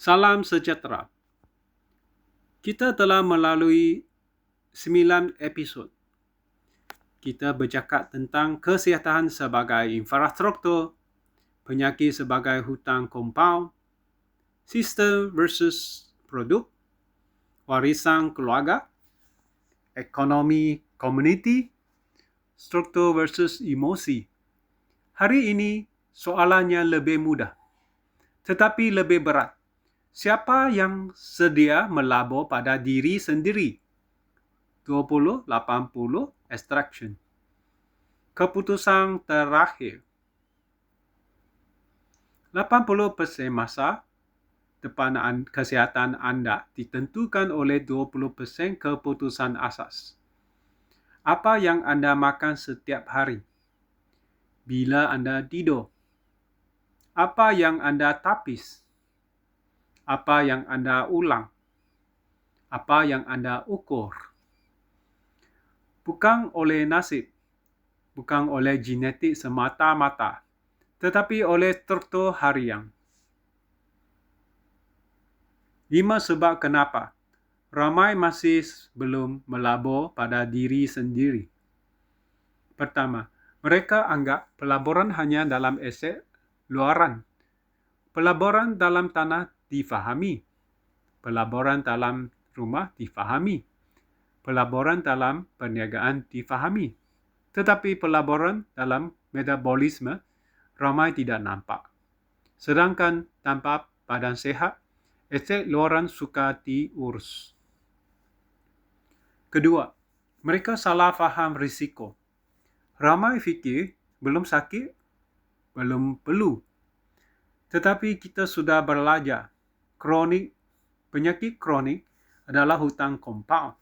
Salam sejahtera. Kita telah melalui 9 episod. Kita bercakap tentang kesihatan sebagai infrastruktur, penyakit sebagai hutang kompaun, sistem versus produk, warisan keluarga, ekonomi komuniti, struktur versus emosi. Hari ini soalannya lebih mudah, tetapi lebih berat. Siapa yang sedia melabur pada diri sendiri? 20-80 extraction. Keputusan terakhir. 80% masa depan kesihatan anda ditentukan oleh 20% keputusan asas. Apa yang anda makan setiap hari? Bila anda tidur? Apa yang anda tapis? Apa yang anda ulang? Apa yang anda ukur? Bukan oleh nasib, bukan oleh genetik semata-mata, tetapi oleh struktur harian. 5 sebab kenapa ramai masih belum melabur pada diri sendiri. Pertama, mereka anggap pelaburan hanya dalam aset luaran. Pelaburan dalam tanah difahami. Pelaburan dalam rumah difahami. Pelaburan dalam perniagaan difahami. Tetapi pelaburan dalam metabolisme ramai tidak nampak. Sedangkan tanpa badan sehat, aset luaran suka diurus. Kedua, mereka salah faham risiko. Ramai fikir belum sakit, belum perlu. Tetapi kita sudah belajar, penyakit kronik adalah hutang kompaun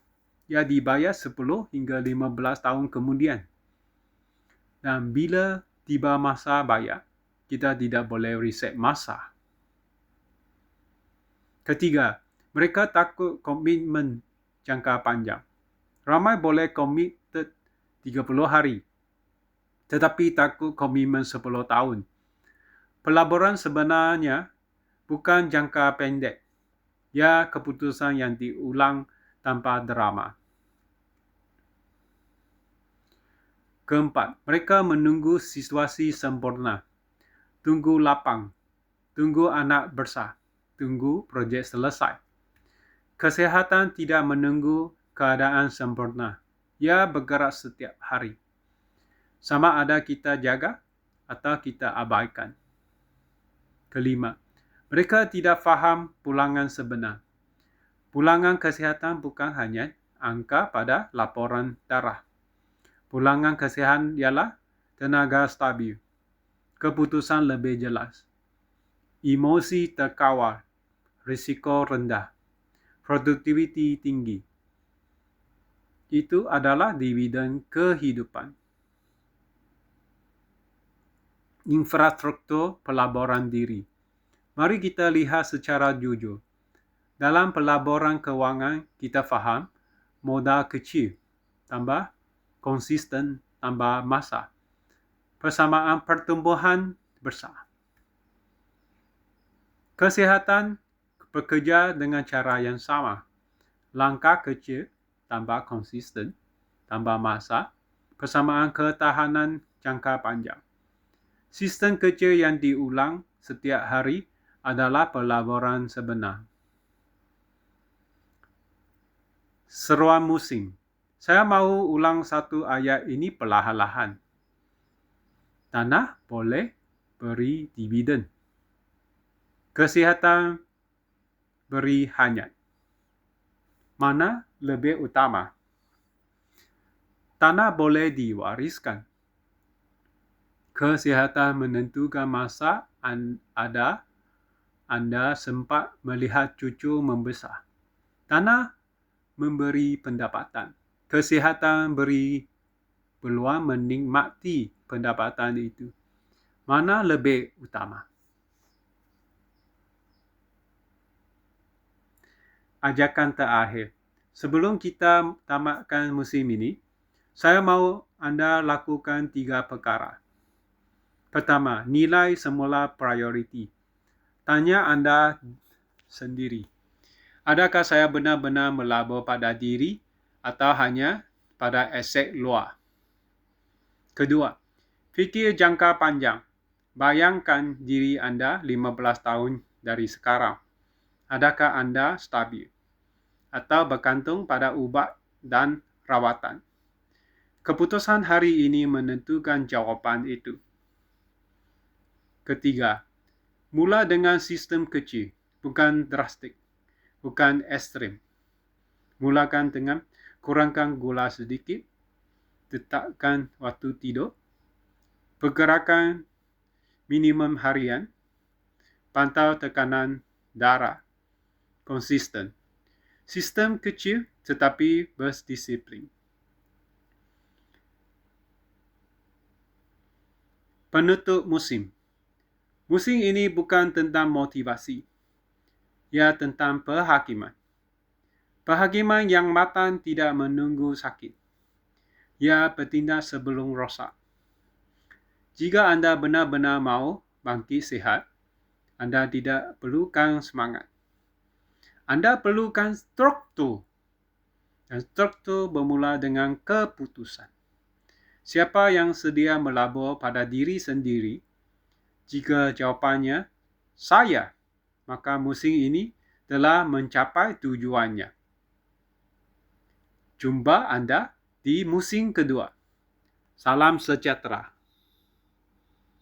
yang dibayar 10 hingga 15 tahun kemudian. Dan bila tiba masa bayar, kita tidak boleh reset masa. Ketiga, mereka takut komitmen jangka panjang. Ramai boleh committed 30 hari, tetapi takut komitmen 10 tahun. Pelaburan sebenarnya bukan jangka pendek. Ya, keputusan yang diulang tanpa drama. Keempat, mereka menunggu situasi sempurna. Tunggu lapang. Tunggu anak besar. Tunggu projek selesai. Kesihatan tidak menunggu keadaan sempurna. Ia bergerak setiap hari. Sama ada kita jaga atau kita abaikan. Kelima, mereka tidak faham pulangan sebenar. Pulangan kesihatan bukan hanya angka pada laporan darah. Pulangan kesihatan ialah tenaga stabil, keputusan lebih jelas, emosi terkawal, risiko rendah, produktiviti tinggi. Itu adalah dividen kehidupan. Infrastruktur pelaburan diri. Mari kita lihat secara jujur. Dalam pelaburan kewangan, kita faham modal kecil, tambah konsisten, tambah masa. Persamaan pertumbuhan besar. Kesihatan bekerja dengan cara yang sama. Langkah kecil, tambah konsisten, tambah masa, persamaan ketahanan jangka panjang. Sistem kecil yang diulang setiap hari adalah pelaburan sebenar. Seruan musim. Saya mahu ulang satu ayat ini perlahan-lahan. Tanah boleh beri dividen. Kesihatan beri hanyut. Mana lebih utama? Tanah boleh diwariskan. Kesihatan menentukan masa anda sempat melihat cucu membesar. Tanah memberi pendapatan. Kesihatan beri peluang menikmati pendapatan itu. Mana lebih utama? Ajakan terakhir. Sebelum kita tamatkan musim ini, saya mahu anda lakukan 3 perkara. Pertama, nilai semula prioriti. Tanya anda sendiri. Adakah saya benar-benar melabur pada diri atau hanya pada aset luar? Kedua, fikir jangka panjang. Bayangkan diri anda 15 tahun dari sekarang. Adakah anda stabil atau bergantung pada ubat dan rawatan? Keputusan hari ini menentukan jawapan itu. Ketiga, mula dengan sistem kecil, bukan drastik, bukan ekstrim. Mulakan dengan kurangkan gula sedikit, tetapkan waktu tidur, pergerakan minimum harian, pantau tekanan darah, konsisten. Sistem kecil tetapi berdisiplin. Penutup musim. Musim ini bukan tentang motivasi. Ia tentang perhakiman. Perhakiman yang matang tidak menunggu sakit. Ia bertindak sebelum rosak. Jika anda benar-benar mahu bangkit sihat, anda tidak perlukan semangat. Anda perlukan struktur. Dan struktur bermula dengan keputusan. Siapa yang sedia melabur pada diri sendiri? Jika jawapannya saya, maka musim ini telah mencapai tujuannya. Jumpa anda di musim kedua. Salam sejahtera.